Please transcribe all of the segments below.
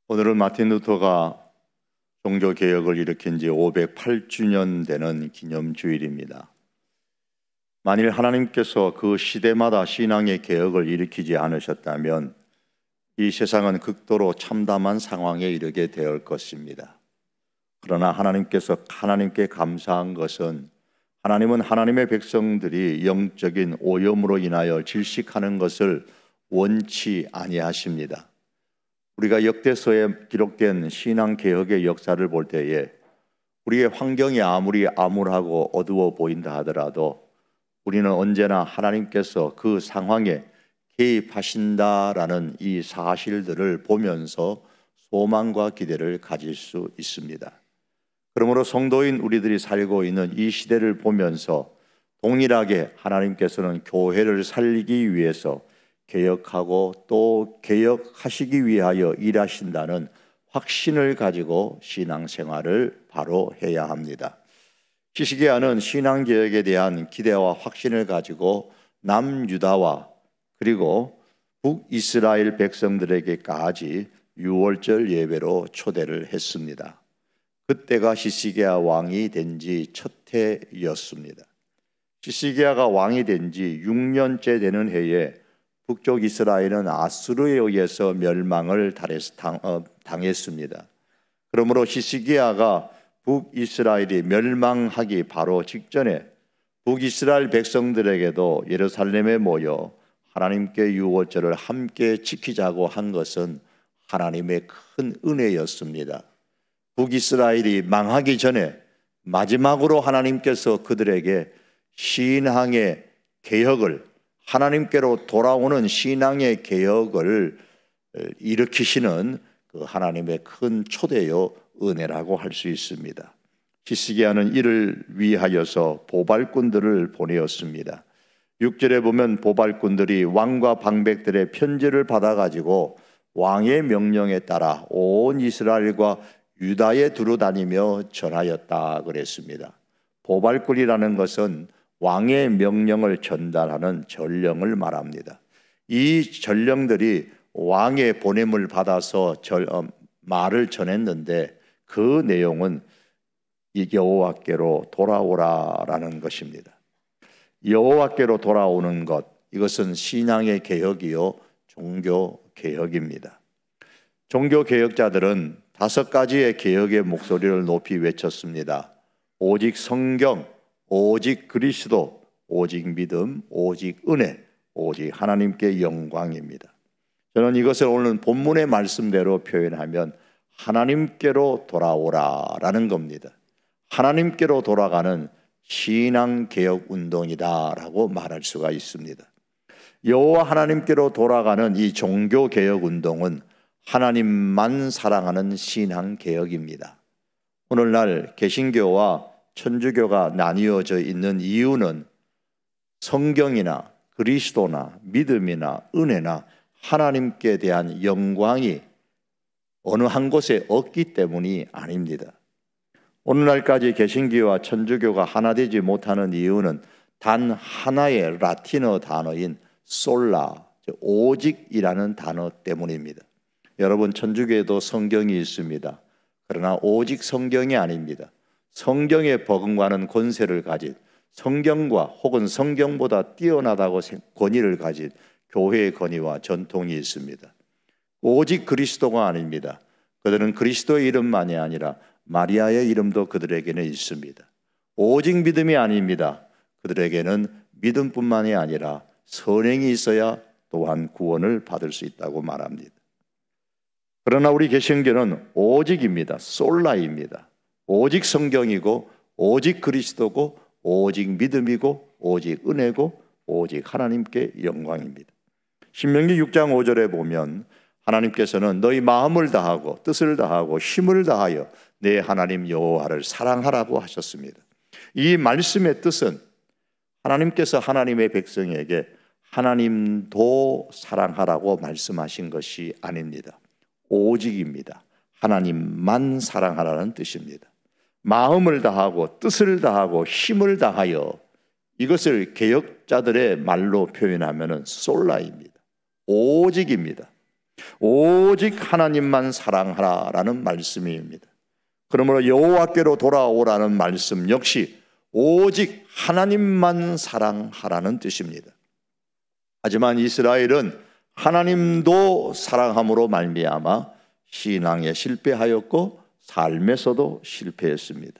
오늘은 마틴 루터가 종교개혁을 일으킨 지 508주년 되는 기념주일입니다. 만일 하나님께서 그 시대마다 신앙의 개혁을 일으키지 않으셨다면 이 세상은 극도로 참담한 상황에 이르게 될 것입니다. 그러나 하나님께 감사한 것은 하나님은 하나님의 백성들이 영적인 오염으로 인하여 질식하는 것을 원치 아니하십니다. 우리가 역대서에 기록된 신앙개혁의 역사를 볼 때에 우리의 환경이 아무리 암울하고 어두워 보인다 하더라도 우리는 언제나 하나님께서 그 상황에 개입하신다라는 이 사실들을 보면서 소망과 기대를 가질 수 있습니다. 그러므로 성도인 우리들이 살고 있는 이 시대를 보면서 동일하게 하나님께서는 교회를 살리기 위해서 개혁하고 또 개혁하시기 위하여 일하신다는 확신을 가지고 신앙생활을 바로 해야 합니다. 시시기야는 신앙개혁에 대한 기대와 확신을 가지고 남유다와 그리고 북이스라엘 백성들에게까지 유월절 예배로 초대를 했습니다. 그때가 시시기야 왕이 된 지 첫 해였습니다. 시시기야가 왕이 된 지 6년째 되는 해에 북쪽 이스라엘은 아수르에 의해서 멸망을 당했습니다. 그러므로 시시기야가 북이스라엘이 멸망하기 바로 직전에 북이스라엘 백성들에게도 예루살렘에 모여 하나님께 유월절을 함께 지키자고 한 것은 하나님의 큰 은혜였습니다. 북이스라엘이 망하기 전에 마지막으로 하나님께서 그들에게 신앙의 개혁을, 하나님께로 돌아오는 신앙의 개혁을 일으키시는 그 하나님의 큰 초대요 은혜라고 할 수 있습니다. 시시기야는 이를 위하여서 보발꾼들을 보내었습니다. 6절에 보면 보발꾼들이 왕과 방백들의 편지를 받아가지고 왕의 명령에 따라 온 이스라엘과 유다에 두루다니며 전하였다 그랬습니다. 보발꾼이라는 것은 왕의 명령을 전달하는 전령을 말합니다. 이 전령들이 왕의 보냄을 받아서 말을 전했는데 그 내용은 여호와께로 돌아오라라는 것입니다. 여호와께로 돌아오는 것, 이것은 신앙의 개혁이요 종교 개혁입니다. 종교 개혁자들은 5가지의 개혁의 목소리를 높이 외쳤습니다. 오직 성경, 오직 그리스도, 오직 믿음, 오직 은혜, 오직 하나님께 영광입니다. 저는 이것을 오늘 본문의 말씀대로 표현하면 하나님께로 돌아오라라는 겁니다. 하나님께로 돌아가는 신앙개혁 운동이다라고 말할 수가 있습니다. 여호와 하나님께로 돌아가는 이 종교개혁 운동은 하나님만 사랑하는 신앙개혁입니다. 오늘날 개신교와 천주교가 나뉘어져 있는 이유는 성경이나 그리스도나 믿음이나 은혜나 하나님께 대한 영광이 어느 한 곳에 없기 때문이 아닙니다. 오늘날까지 개신교와 천주교가 하나 되지 못하는 이유는 단 하나의 라틴어 단어인 솔라, 오직이라는 단어 때문입니다. 여러분, 천주교에도 성경이 있습니다. 그러나 오직 성경이 아닙니다. 성경에 버금가는 권세를 가진, 성경과 혹은 성경보다 뛰어나다고 권위를 가진 교회의 권위와 전통이 있습니다. 오직 그리스도가 아닙니다. 그들은 그리스도의 이름만이 아니라 마리아의 이름도 그들에게는 있습니다. 오직 믿음이 아닙니다. 그들에게는 믿음뿐만이 아니라 선행이 있어야 또한 구원을 받을 수 있다고 말합니다. 그러나 우리 개신교는 오직입니다. 솔라입니다. 오직 성경이고 오직 그리스도고 오직 믿음이고 오직 은혜고 오직 하나님께 영광입니다. 신명기 6장 5절에 보면 하나님께서는 너희 마음을 다하고 뜻을 다하고 힘을 다하여 내 하나님 여호와를 사랑하라고 하셨습니다. 이 말씀의 뜻은 하나님께서 하나님의 백성에게 하나님도 사랑하라고 말씀하신 것이 아닙니다. 오직입니다. 하나님만 사랑하라는 뜻입니다. 마음을 다하고 뜻을 다하고 힘을 다하여, 이것을 개혁자들의 말로 표현하면 솔라입니다. 오직입니다. 오직 하나님만 사랑하라라는 말씀입니다. 그러므로 여호와께로 돌아오라는 말씀 역시 오직 하나님만 사랑하라는 뜻입니다. 하지만 이스라엘은 하나님도 사랑함으로 말미암아 신앙에 실패하였고 삶에서도 실패했습니다.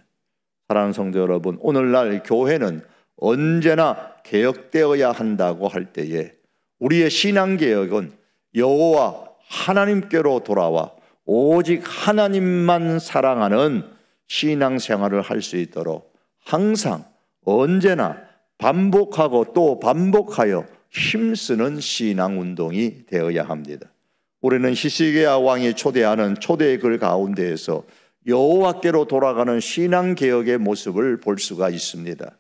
사랑하는 성도 여러분, 오늘날 교회는 언제나 개혁되어야 한다고 할 때에 우리의 신앙개혁은 여호와 하나님께로 돌아와 오직 하나님만 사랑하는 신앙생활을 할 수 있도록 항상 언제나 반복하고 또 반복하여 힘쓰는 신앙운동이 되어야 합니다. 우리는 히스기야 왕이 초대하는 초대의 글 가운데에서 여호와께로 돌아가는 신앙개혁의 모습을 볼 수가 있습니다.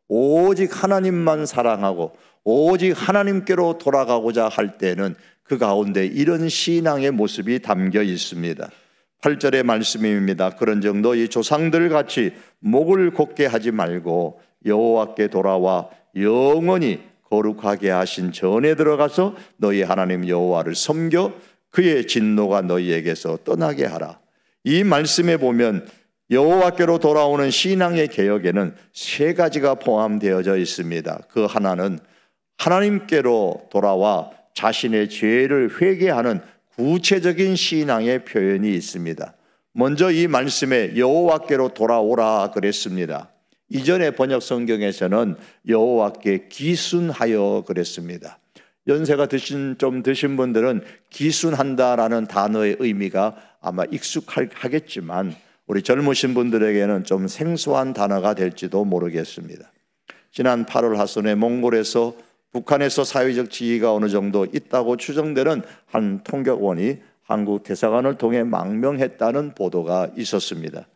오직 하나님만 사랑하고 오직 하나님께로 돌아가고자 할 때는 그 가운데 이런 신앙의 모습이 담겨 있습니다. 8절의 말씀입니다. 그런즉 너희 조상들 같이 목을 곧게 하지 말고 여호와께 돌아와 영원히 거룩하게 하신 전에 들어가서 너희 하나님 여호와를 섬겨 그의 진노가 너희에게서 떠나게 하라. 이 말씀에 보면 여호와께로 돌아오는 신앙의 개혁에는 세 가지가 포함되어져 있습니다. 그 하나는 하나님께로 돌아와 자신의 죄를 회개하는 구체적인 신앙의 표현이 있습니다. 먼저 이 말씀에 여호와께로 돌아오라 그랬습니다. 이전의 번역 성경에서는 여호와께 기순하여 그랬습니다. 연세가 좀 드신 분들은 기순한다라는 단어의 의미가 아마 익숙하겠지만 우리 젊으신 분들에게는 좀 생소한 단어가 될지도 모르겠습니다. 지난 8월 하순에 몽골에서 북한에서 사회적 지위가 어느 정도 있다고 추정되는 한 통역원이 한국 대사관을 통해 망명했다는 보도가 있었습니다.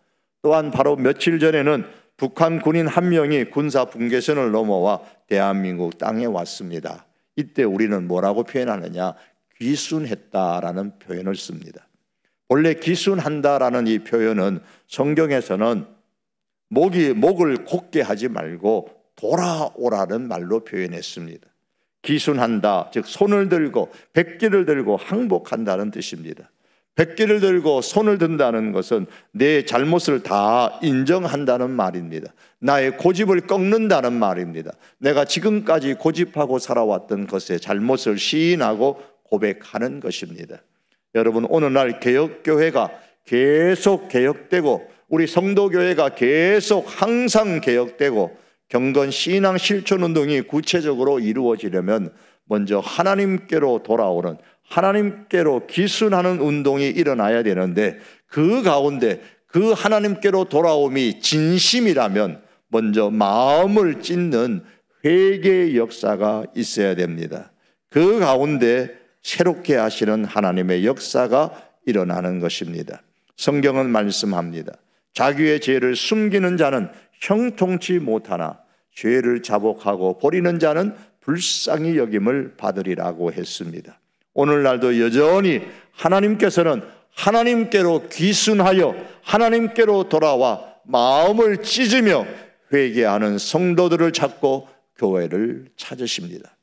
또한 바로 며칠 전에는 북한 군인 한 명이 군사 분계선을 넘어와 대한민국 땅에 왔습니다. 이때 우리는 뭐라고 표현하느냐? 귀순했다라는 표현을 씁니다. 원래 귀순한다라는 이 표현은 성경에서는 목을 곧게 하지 말고 돌아오라는 말로 표현했습니다. 기순한다, 즉 손을 들고 백기를 들고 항복한다는 뜻입니다. 백기를 들고 손을 든다는 것은 내 잘못을 다 인정한다는 말입니다. 나의 고집을 꺾는다는 말입니다. 내가 지금까지 고집하고 살아왔던 것의 잘못을 시인하고 고백하는 것입니다. 여러분, 오늘날 개혁교회가 계속 개혁되고 우리 성도교회가 계속 항상 개혁되고 경건 신앙 실천 운동이 구체적으로 이루어지려면 먼저 하나님께로 돌아오는, 하나님께로 기순하는 운동이 일어나야 되는데 그 가운데 그 하나님께로 돌아옴이 진심이라면 먼저 마음을 찢는 회개의 역사가 있어야 됩니다. 그 가운데 새롭게 하시는 하나님의 역사가 일어나는 것입니다. 성경은 말씀합니다. 자기의 죄를 숨기는 자는 형통치 못하나 죄를 자복하고 버리는 자는 불쌍히 여김을 받으리라고 했습니다. 오늘날도 여전히 하나님께서는 하나님께로 귀순하여 하나님께로 돌아와 마음을 찢으며 회개하는 성도들을 찾고 교회를 찾으십니다.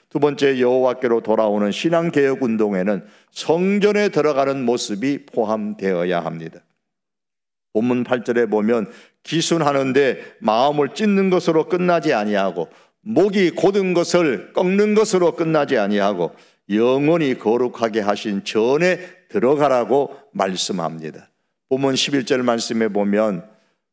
두 번째, 여호와께로 돌아오는 신앙개혁 운동에는 성전에 들어가는 모습이 포함되어야 합니다. 본문 8절에 보면 기순하는데 마음을 찢는 것으로 끝나지 아니하고 목이 곧은 것을 꺾는 것으로 끝나지 아니하고 영원히 거룩하게 하신 전에 들어가라고 말씀합니다. 본문 11절 말씀에 보면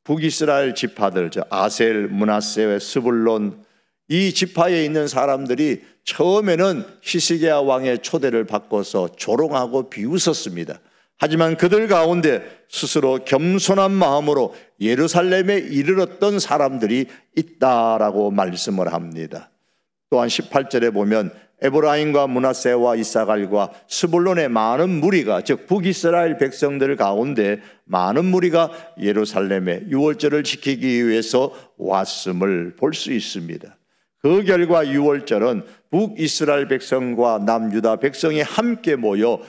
북이스라엘 지파들, 아셀, 므낫세, 스불론 이 지파에 있는 사람들이 처음에는 히스기야 왕의 초대를 받고서 조롱하고 비웃었습니다. 하지만 그들 가운데 스스로 겸손한 마음으로 예루살렘에 이르렀던 사람들이 있다라고 말씀을 합니다. 또한 18절에 보면 에브라임과 므낫세와 이사갈과 스불론의 많은 무리가, 즉 북이스라엘 백성들 가운데 많은 무리가 예루살렘에 유월절을 지키기 위해서 왔음을 볼 수 있습니다. 그 결과 유월절은 북이스라엘 백성과 남유다 백성이 함께 모여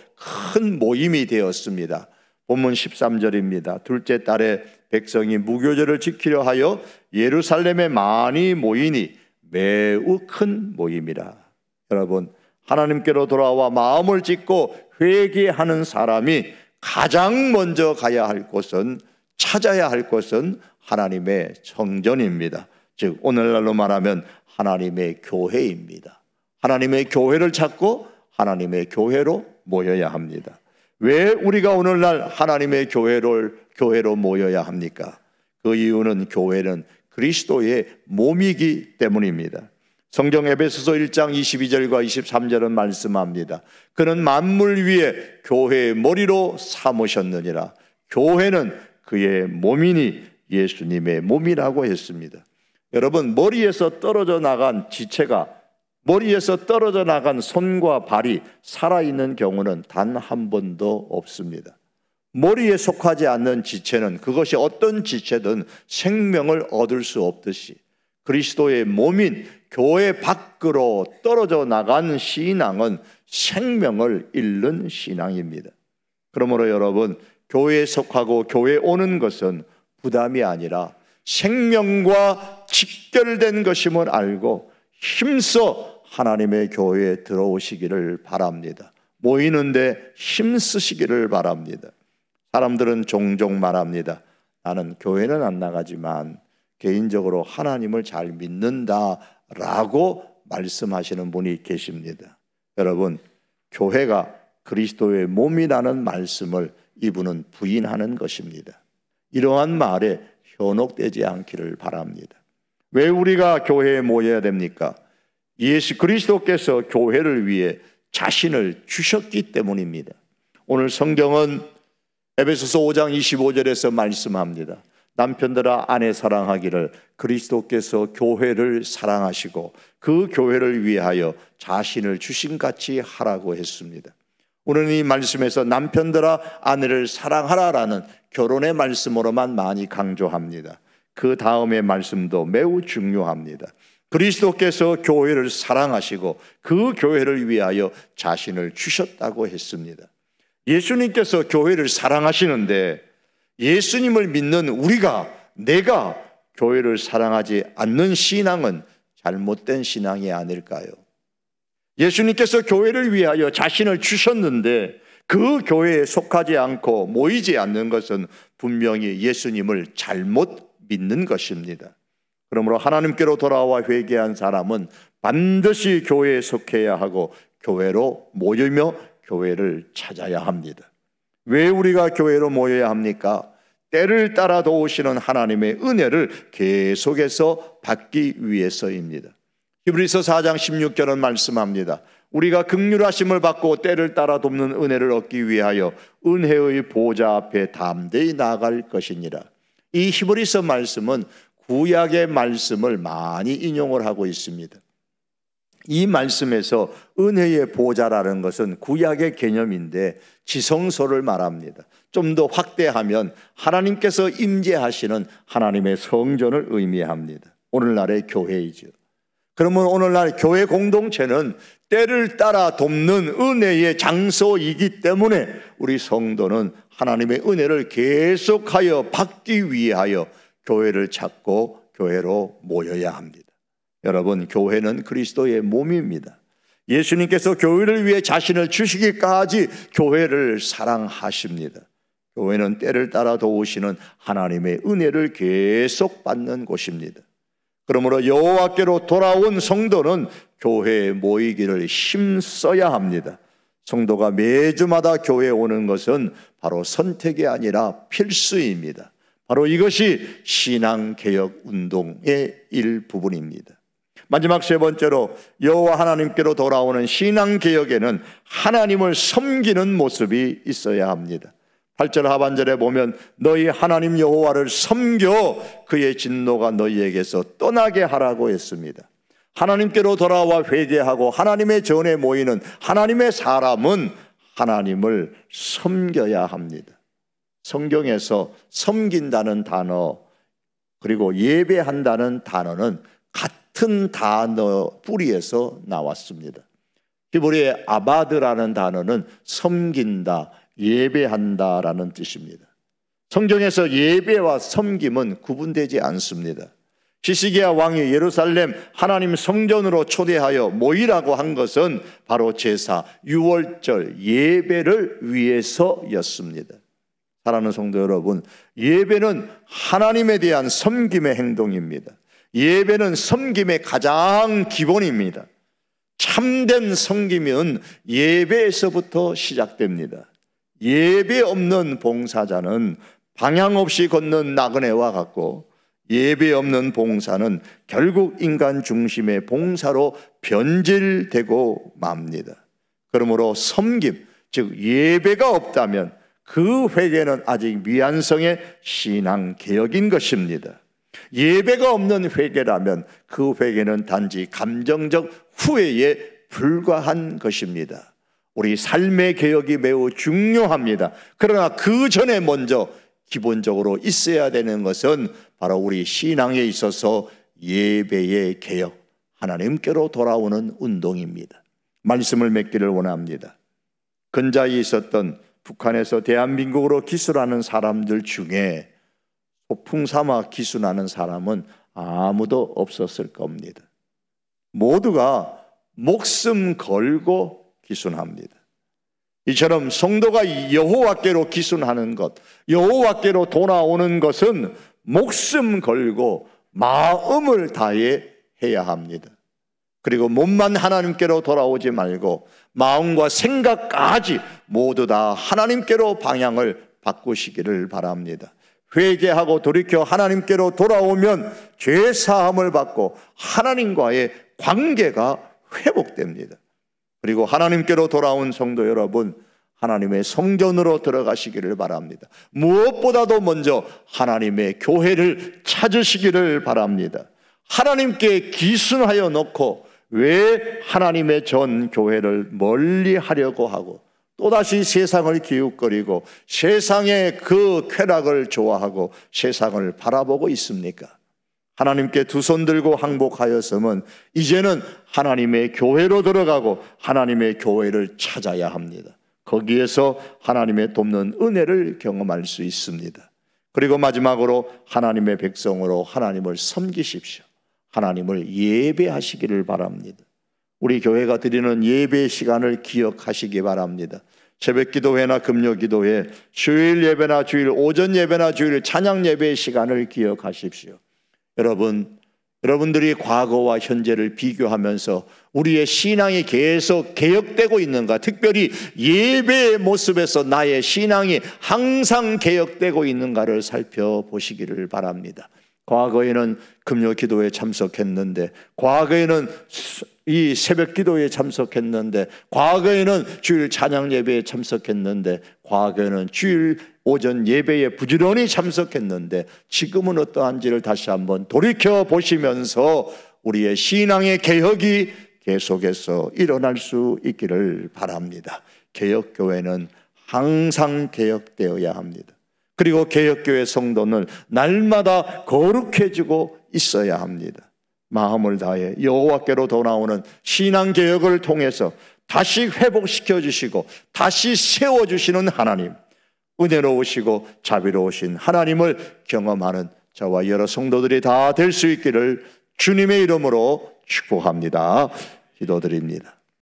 큰 모임이 되었습니다. 본문 13절입니다. 둘째 달에 백성이 무교절을 지키려 하여 예루살렘에 많이 모이니 매우 큰 모임이라. 여러분, 하나님께로 돌아와 마음을 찢고 회개하는 사람이 가장 먼저 가야 할 곳은, 찾아야 할 곳은 하나님의 성전입니다. 즉 오늘날로 말하면 하나님의 교회입니다. 하나님의 교회를 찾고 하나님의 교회로 모여야 합니다. 왜 우리가 오늘날 하나님의 교회로 모여야 합니까? 그 이유는 교회는 그리스도의 몸이기 때문입니다. 성경 에베소서 1장 22절과 23절은 말씀합니다. 그는 만물 위에 교회의 머리로 삼으셨느니라. 교회는 그의 몸이니 예수님의 몸이라고 했습니다. 여러분, 머리에서 떨어져 나간 지체가, 머리에서 떨어져 나간 손과 발이 살아있는 경우는 단 한 번도 없습니다. 머리에 속하지 않는 지체는 그것이 어떤 지체든 생명을 얻을 수 없듯이 그리스도의 몸인 교회 밖으로 떨어져 나간 신앙은 생명을 잃는 신앙입니다. 그러므로 여러분, 교회에 속하고 교회에 오는 것은 부담이 아니라 생명과 직결된 것임을 알고 힘써 하나님의 교회에 들어오시기를 바랍니다. 모이는데 힘쓰시기를 바랍니다. 사람들은 종종 말합니다. 나는 교회는 안 나가지만 개인적으로 하나님을 잘 믿는다라고 말씀하시는 분이 계십니다. 여러분, 교회가 그리스도의 몸이라는 말씀을 이분은 부인하는 것입니다. 이러한 말에 현혹되지 않기를 바랍니다. 왜 우리가 교회에 모여야 됩니까? 예수 그리스도께서 교회를 위해 자신을 주셨기 때문입니다. 오늘 성경은 에베소서 5장 25절에서 말씀합니다. 남편들아 아내 사랑하기를 그리스도께서 교회를 사랑하시고 그 교회를 위하여 자신을 주신같이 하라고 했습니다. 오늘 이 말씀에서 남편들아 아내를 사랑하라라는 결혼의 말씀으로만 많이 강조합니다. 그 다음의 말씀도 매우 중요합니다. 그리스도께서 교회를 사랑하시고 그 교회를 위하여 자신을 주셨다고 했습니다. 예수님께서 교회를 사랑하시는데 예수님을 믿는 내가 교회를 사랑하지 않는 신앙은 잘못된 신앙이 아닐까요? 예수님께서 교회를 위하여 자신을 주셨는데 그 교회에 속하지 않고 모이지 않는 것은 분명히 예수님을 잘못 믿는 것입니다. 그러므로 하나님께로 돌아와 회개한 사람은 반드시 교회에 속해야 하고 교회로 모이며 교회를 찾아야 합니다. 왜 우리가 교회로 모여야 합니까? 때를 따라 도우시는 하나님의 은혜를 계속해서 받기 위해서입니다. 히브리서 4장 16절은 말씀합니다. 우리가 긍휼하심을 받고 때를 따라 돕는 은혜를 얻기 위하여 은혜의 보좌 앞에 담대히 나아갈 것이니라. 이 히브리서 말씀은 구약의 말씀을 많이 인용을 하고 있습니다. 이 말씀에서 은혜의 보좌라는 것은 구약의 개념인데 지성소를 말합니다. 좀 더 확대하면 하나님께서 임재하시는 하나님의 성전을 의미합니다. 오늘날의 교회이죠. 그러면 오늘날 교회 공동체는 때를 따라 돕는 은혜의 장소이기 때문에 우리 성도는 하나님의 은혜를 계속하여 받기 위하여 교회를 찾고 교회로 모여야 합니다. 여러분, 교회는 그리스도의 몸입니다. 예수님께서 교회를 위해 자신을 주시기까지 교회를 사랑하십니다. 교회는 때를 따라 도우시는 하나님의 은혜를 계속 받는 곳입니다. 그러므로 여호와께로 돌아온 성도는 교회에 모이기를 힘써야 합니다. 성도가 매주마다 교회에 오는 것은 바로 선택이 아니라 필수입니다. 바로 이것이 신앙개혁 운동의 일부분입니다. 마지막 세 번째로 여호와 하나님께로 돌아오는 신앙개혁에는 하나님을 섬기는 모습이 있어야 합니다. 8절 하반절에 보면 너희 하나님 여호와를 섬겨 그의 진노가 너희에게서 떠나게 하라고 했습니다. 하나님께로 돌아와 회개하고 하나님의 전에 모이는 하나님의 사람은 하나님을 섬겨야 합니다. 성경에서 섬긴다는 단어 그리고 예배한다는 단어는 같은 단어 뿌리에서 나왔습니다. 히브리의 아바드라는 단어는 섬긴다, 예배한다라는 뜻입니다. 성경에서 예배와 섬김은 구분되지 않습니다. 시시기야 왕이 예루살렘 하나님 성전으로 초대하여 모이라고 한 것은 바로 제사 유월절 예배를 위해서였습니다. 사랑하는 성도 여러분, 예배는 하나님에 대한 섬김의 행동입니다. 예배는 섬김의 가장 기본입니다. 참된 섬김은 예배에서부터 시작됩니다. 예배 없는 봉사자는 방향 없이 걷는 나그네와 같고, 예배 없는 봉사는 결국 인간 중심의 봉사로 변질되고 맙니다. 그러므로 섬김, 즉 예배가 없다면 그 회개는 아직 미완성의 신앙 개혁인 것입니다. 예배가 없는 회개라면 그 회개는 단지 감정적 후회에 불과한 것입니다. 우리 삶의 개혁이 매우 중요합니다. 그러나 그 전에 먼저 기본적으로 있어야 되는 것은 바로 우리 신앙에 있어서 예배의 개혁, 하나님께로 돌아오는 운동입니다. 말씀을 맺기를 원합니다. 근자에 있었던 북한에서 대한민국으로 기술하는 사람들 중에 소풍 삼아 기순하는 사람은 아무도 없었을 겁니다. 모두가 목숨 걸고 기순합니다. 이처럼 성도가 여호와께로 기순하는 것, 여호와께로 돌아오는 것은 목숨 걸고 마음을 다해 해야 합니다. 그리고 몸만 하나님께로 돌아오지 말고 마음과 생각까지 모두 다 하나님께로 방향을 바꾸시기를 바랍니다. 회개하고 돌이켜 하나님께로 돌아오면 죄 사함을 받고 하나님과의 관계가 회복됩니다. 그리고 하나님께로 돌아온 성도 여러분, 하나님의 성전으로 들어가시기를 바랍니다. 무엇보다도 먼저 하나님의 교회를 찾으시기를 바랍니다. 하나님께 기순하여 놓고 왜 하나님의 전 교회를 멀리 하려고 하고 또다시 세상을 기웃거리고 세상의 그 쾌락을 좋아하고 세상을 바라보고 있습니까? 하나님께 두 손 들고 항복하였으면 이제는 하나님의 교회로 들어가고 하나님의 교회를 찾아야 합니다. 거기에서 하나님의 돕는 은혜를 경험할 수 있습니다. 그리고 마지막으로 하나님의 백성으로 하나님을 섬기십시오. 하나님을 예배하시기를 바랍니다. 우리 교회가 드리는 예배 시간을 기억하시기 바랍니다. 새벽 기도회나 금요 기도회, 주일 예배나 주일 오전 예배나 주일 찬양 예배의 시간을 기억하십시오. 여러분들이 과거와 현재를 비교하면서 우리의 신앙이 계속 개혁되고 있는가, 특별히 예배의 모습에서 나의 신앙이 항상 개혁되고 있는가를 살펴보시기를 바랍니다. 과거에는 금요 기도에 참석했는데, 과거에는 이 새벽 기도에 참석했는데, 과거에는 주일 찬양 예배에 참석했는데, 과거에는 주일 오전 예배에 부지런히 참석했는데 지금은 어떠한지를 다시 한번 돌이켜 보시면서 우리의 신앙의 개혁이 계속해서 일어날 수 있기를 바랍니다. 개혁교회는 항상 개혁되어야 합니다. 그리고 개혁교회 성도는 날마다 거룩해지고 있어야 합니다. 마음을 다해 여호와께로 돌아오는 신앙개혁을 통해서 다시 회복시켜 주시고 다시 세워주시는 하나님, 은혜로우시고 자비로우신 하나님을 경험하는 저와 여러 성도들이 다 될 수 있기를 주님의 이름으로 축복합니다. 기도드립니다.